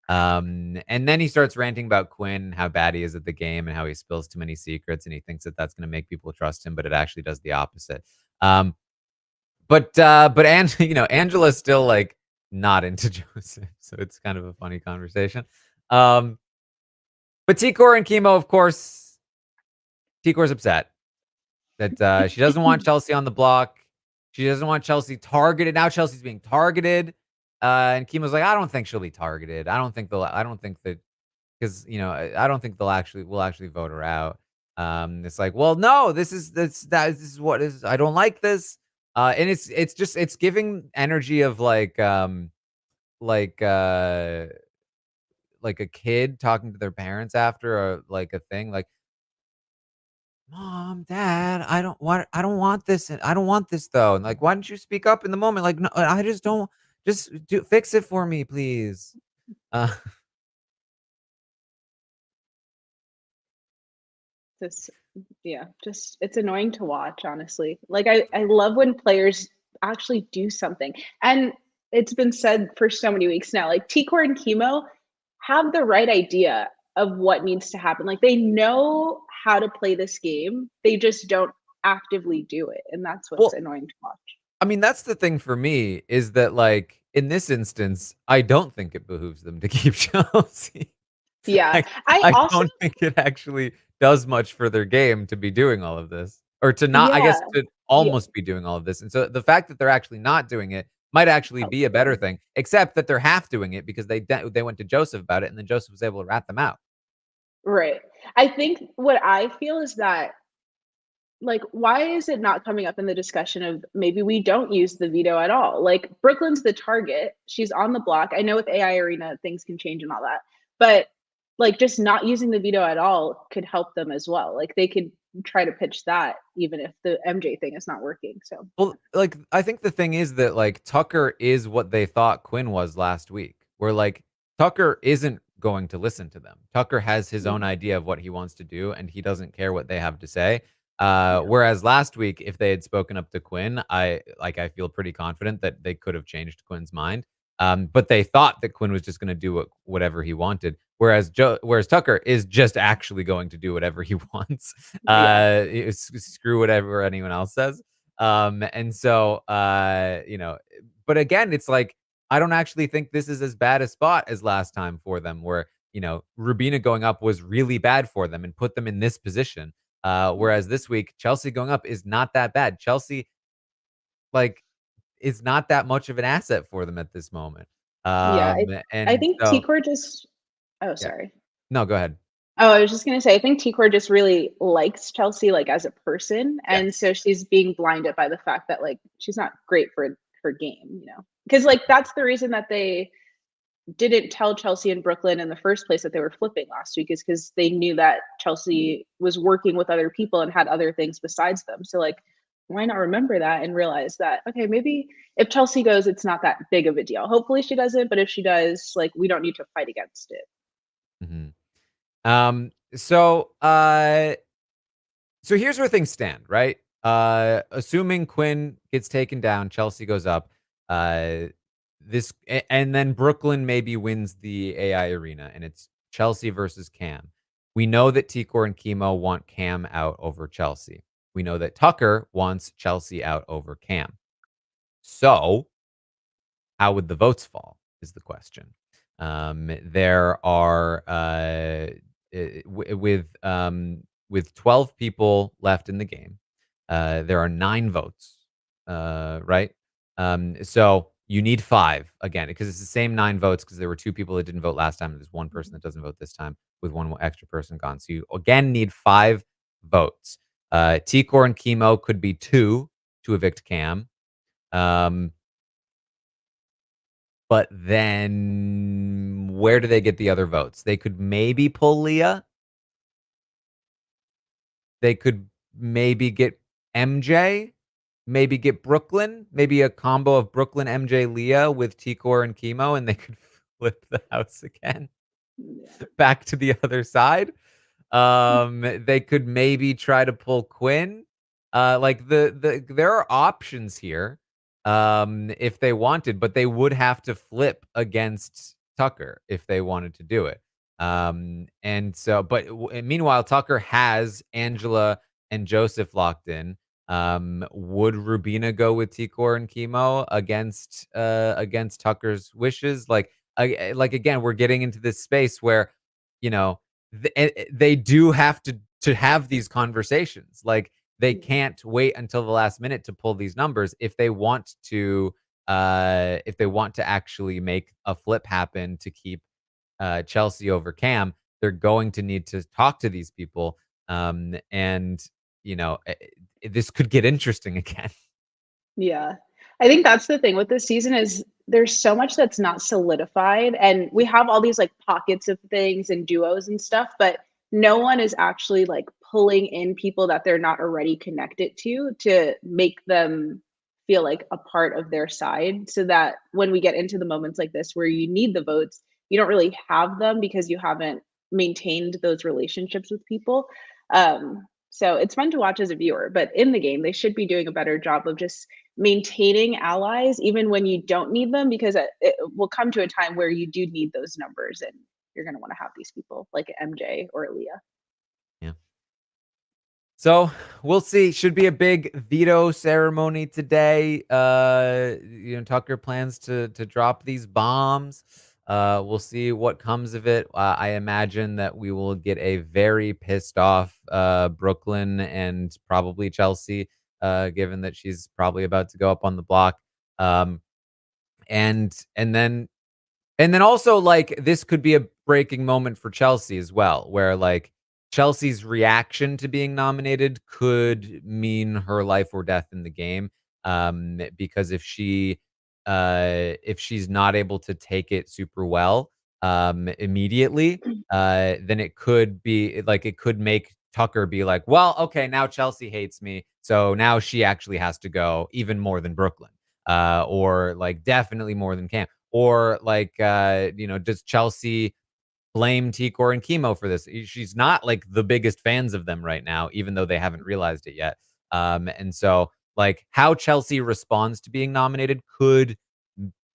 A: And then he starts ranting about Quinn, how bad he is at the game, and how he spills too many secrets, and he thinks that that's going to make people trust him, but it actually does the opposite. But Angela's still like not into Joseph, so it's kind of a funny conversation. But T-Core and Kimo, of course, T-Core's upset that she doesn't want Chelsea on the block. She doesn't want Chelsea targeted. Now Chelsea's being targeted. And Kimo's like, I don't think she'll be targeted. I don't think that because I don't think we'll actually vote her out. It's like, well, no, this is what is I don't like this. And it's giving energy of like uh like a kid talking to their parents after a thing like, "Mom, Dad, I don't want this, and I don't want this though." And like, "Why don't you speak up in the moment?" Like, "No, I just don't just do fix it for me, please." Uh,
B: This yeah, just it's annoying to watch, honestly. Like I love when players actually do something. And it's been said for so many weeks now, like T-Core and Kimo have the right idea of what needs to happen. Like they know how to play this game. They just don't actively do it. And that's what's
A: well,
B: annoying to watch.
A: I mean, that's the thing for me is that like in this instance, I don't think it behooves them to keep Chelsea.
B: Yeah.
A: I
B: I
A: I
B: also
A: don't think it actually does much for their game to be doing all of this or to not, I guess,
B: Yeah,
A: to
B: yeah,
A: almost be doing all of this. And so the fact that they're actually not doing it might actually
B: helps
A: be a better
B: them.
A: thing, except that they're half doing it because they went to Joseph about it, and then Joseph was able to rat them out.
B: Right. I think what I feel is that, like, why is it not coming up in the discussion of maybe we don't use the veto at all? Like, Brooklyn's the target. She's on the block. I know with AI Arena, things can change and all that. But, like, just not using the veto at all could help them as well. Like, they could try to pitch that even if the MJ thing is not working. So,
A: Well, like, I think the thing is that, like, Tucker is what they thought Quinn was last week, where, like, Tucker isn't going to listen to them. Tucker has his own
B: mm,
A: idea of what he wants to do, and he doesn't care what they have to say.
B: yeah.
A: Whereas last week, if they had spoken up to Quinn, I feel pretty confident that they could have changed Quinn's mind. But they thought that Quinn was just gonna do whatever he wanted, whereas Tucker is just actually going to do whatever he wants.
B: Yeah.
A: Screw whatever anyone else says. And so, but again, it's like, I don't actually think this is as bad a spot as last time for them, where, Rubina going up was really bad for them and put them in this position.
B: Mm.
A: Whereas this week, Chelsea going up is not that bad. Chelsea, like, is not that much of an asset for them at this moment.
B: Yeah. I
A: And
B: think
A: so,
B: T-Core just, oh,
A: yeah.
B: sorry.
A: No, go ahead.
B: Oh, I was just gonna say, I think T-Core just really likes Chelsea, like, as a person, and
A: Yes.
B: so she's being blinded by the fact that, like, she's not great for her game, you know? Because, like, that's the reason that they didn't tell Chelsea and Brooklyn in the first place that they were flipping last week, is because they knew that Chelsea was working with other people and had other things besides them. So, like, why not remember that and realize that, okay, maybe if Chelsea goes, it's not that big of a deal. Hopefully she doesn't, but if she does, like, we don't need to fight against it.
A: Mhm. So here's where things stand, right? Assuming Quinn gets taken down, Chelsea goes up. Uh, and then Brooklyn maybe wins the AI arena, and it's Chelsea versus Cam. We know that Tikor and Kimo want Cam out over Chelsea. We know that Tucker wants Chelsea out over Cam. So how would the votes fall? Is the question. There are with 12 people left in the game. There are 9 votes. Right. So you need 5 again because it's the same 9 votes because there were 2 people that didn't vote last time. And there's 1 person
B: Mhm.
A: that doesn't vote this time with 1 extra person gone. So you again need 5 votes. Tikor and Chemo could be 2 to evict Cam. Um, but then where do they get the other votes? They could maybe pull Leah. They could maybe get MJ, maybe get Brooklyn, maybe a combo of Brooklyn, MJ, Leah with T-Core and Chemo, and they could flip the house again
B: Yeah.
A: back to the other side. They could maybe try to pull Quinn. Like there are options here, if they wanted, but they would have to flip against Tucker if they wanted to do it. And so, but meanwhile, Tucker has Angela and Joseph locked in. Would Rubina go with Tikor and Chemo against Tucker's wishes? Like again, we're getting into this space where, you know, they do have to have these conversations. Like they
B: Yeah.
A: can't wait until the last minute to pull these numbers if they want to actually make a flip happen to keep Chelsea over Cam. They're going to need to talk to these people. And this could get interesting again.
B: Yeah. I think that's the thing with this season is there's so much that's not solidified, and we have all these, like, pockets of things and duos and stuff, but no one is actually, like, pulling in people that they're not already connected to make them feel like a part of their side, so that when we get into the moments like this where you need the votes, you don't really have them because you haven't maintained those relationships with people. So it's fun to watch as a viewer, but in the game, they should be doing a better job of just maintaining allies even when you don't need them, because it will come to a time where you do need those numbers and you're going to want to have these people like MJ or Leah.
A: Yeah. So we'll see. Should be a big veto ceremony today. Tucker plans to drop these bombs. We'll see what comes of it. I imagine that we will get a very pissed off Brooklyn and probably Chelsea, given that she's probably about to go up on the block. Um, and then also, like, this could be a breaking moment for Chelsea as well, where, like, Chelsea's reaction to being nominated could mean her life or death in the game. Because if she's not able to take it super well, immediately, then it could be like, it could make Tucker be like, "Well, okay, now Chelsea hates me, so now she actually has to go even more than Brooklyn." Or, like, definitely more than Cam. Or, like, does Chelsea blame Tikor and Kimo for this? She's not, like, the biggest fans of them right now, even though they haven't realized it yet. And so, like, how Chelsea responds to being nominated could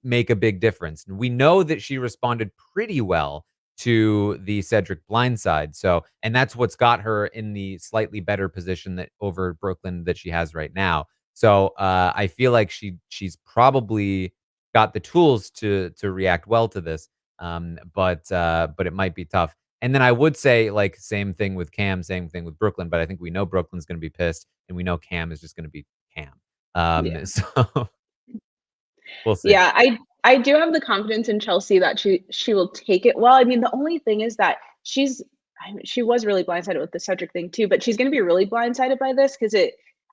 A: make a big difference. And we know that she responded pretty well to the Cedric blindside. So, and that's what's got her in the slightly better position that over Brooklyn that she has right now. So, I feel like she's probably got the tools to react well to this. But it might be tough. And then I would say, like, same thing with Cam, same thing with Brooklyn, but I think we know Brooklyn's gonna be pissed, and we know Cam is just gonna be Cam.
B: Yeah.
A: So we'll see.
B: Yeah, I do have the confidence in Chelsea that she will take it well. I mean, the only thing is that she was really blindsided with the Cedric thing too, but she's gonna be really blindsided by this because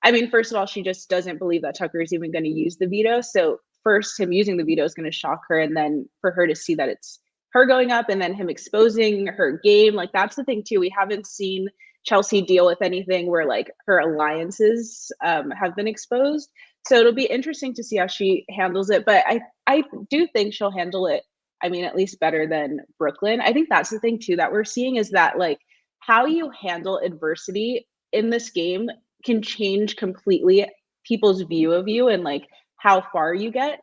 B: I mean, first of all, she just doesn't believe that Tucker is even gonna use the veto. So first, him using the veto is gonna shock her, and then for her to see that it's her going up and then him exposing her game, like that's the thing too. We haven't seen Chelsea deal with anything where like her alliances have been exposed. So it'll be interesting to see how she handles it. But I do think she'll handle it, I mean, at least better than Brooklyn. I think that's the thing too that we're seeing is that like how you handle adversity in this game can change completely people's view of you and like how far you get.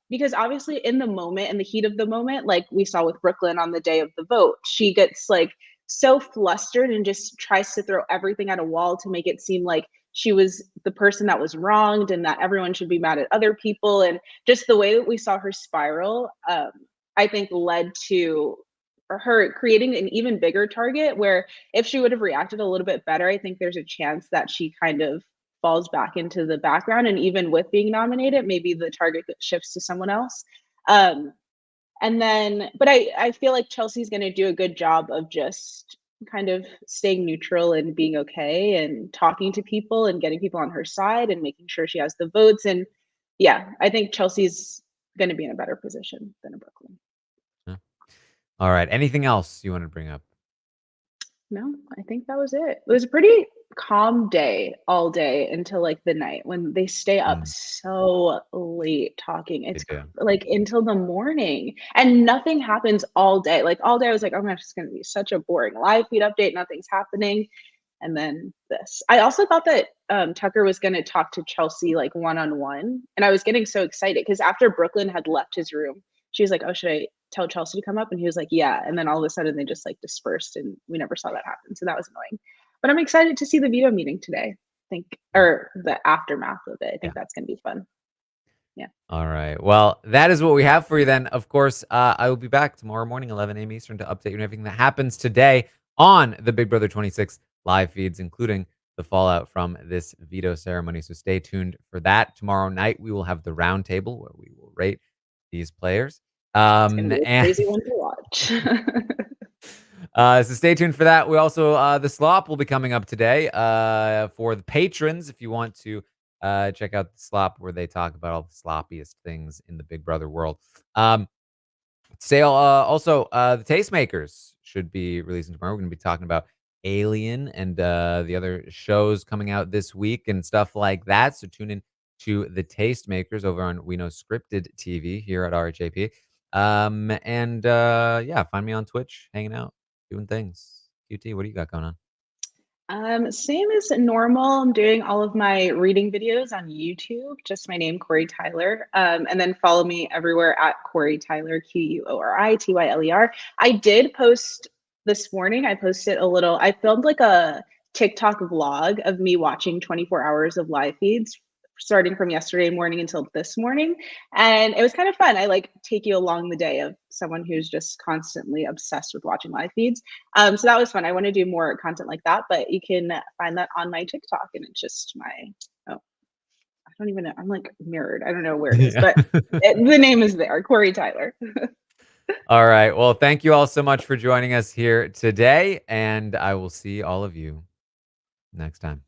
B: Because obviously in the moment, in the heat of the moment, like we saw with Brooklyn on the day of the vote, she gets like so flustered and just tries to throw everything at a wall to make it seem like she was the person that was wronged and that everyone should be mad at other people. And just the way that we saw her spiral, I think led to her creating an even bigger target where if she would have reacted a little bit better, I think there's a chance that she kind of falls back into the background. And even with being nominated, maybe the target shifts to someone else. Um, and then, but I feel like Chelsea's going to do a good job of just kind of staying neutral and being okay and talking to people and getting people on her side and making sure she has the votes. And yeah, I think Chelsea's going to be in a better position than a Brooklyn.
A: Yeah. All right. Anything else you want to bring up?
B: No, I think that was it. It was a pretty calm day all day until like the night when they stay up
A: Mm,
B: so late talking.
A: they
B: It's
A: do.
B: like until the morning and nothing happens all day. Like all day I was like, oh my gosh, it's going to be such a boring live feed update. Nothing's happening. And then this. I also thought that Tucker was going to talk to Chelsea like one on one. And I was getting so excited because after Brooklyn had left his room, she was like, oh, should I tell Chelsea to come up? And he was like, yeah. And then all of a sudden they just like dispersed and we never saw that happen. So that was annoying. But I'm excited to see the veto meeting today. I think, or the aftermath of it. I
A: Yeah.
B: think that's going to be fun. Yeah.
A: All right. Well, that is what we have for you then. Of course, I will be back tomorrow morning, 11 a.m. Eastern, to update you on everything that happens today on the Big Brother 26 live feeds, including the fallout from this veto ceremony. So stay tuned for that. Tomorrow night, we will have the roundtable where we will rate these players.
B: It's going to be a
A: And
B: crazy one to watch.
A: so stay tuned for that. We also the slop will be coming up today for the patrons. If you want to check out the slop where they talk about all the sloppiest things in the Big Brother world. Also the tastemakers should be releasing tomorrow. We're going to be talking about Alien and the other shows coming out this week and stuff like that. So tune in to the tastemakers over on We Know Scripted TV here at RHAP. Yeah, find me on Twitch, hanging out, doing things. QT, what do you got going on?
B: Same as normal. I'm doing all of my reading videos on YouTube, just my name, Corey Tyler. And then follow me everywhere at Corey Tyler, QUORITYLER. I did post this morning, I filmed like a TikTok vlog of me watching 24 hours of live feeds starting from yesterday morning until this morning, and it was kind of fun. I like take you along the day of someone who's just constantly obsessed with watching live feeds. So that was fun. I want to do more content like that, but you can find that on my TikTok, and it's just my oh, I don't even know. I'm like mirrored. I don't know where it is,
A: Yeah.
B: but the name is there, Corey Tyler.
A: All right. Well, thank you all so much for joining us here today, and I will see all of you next time.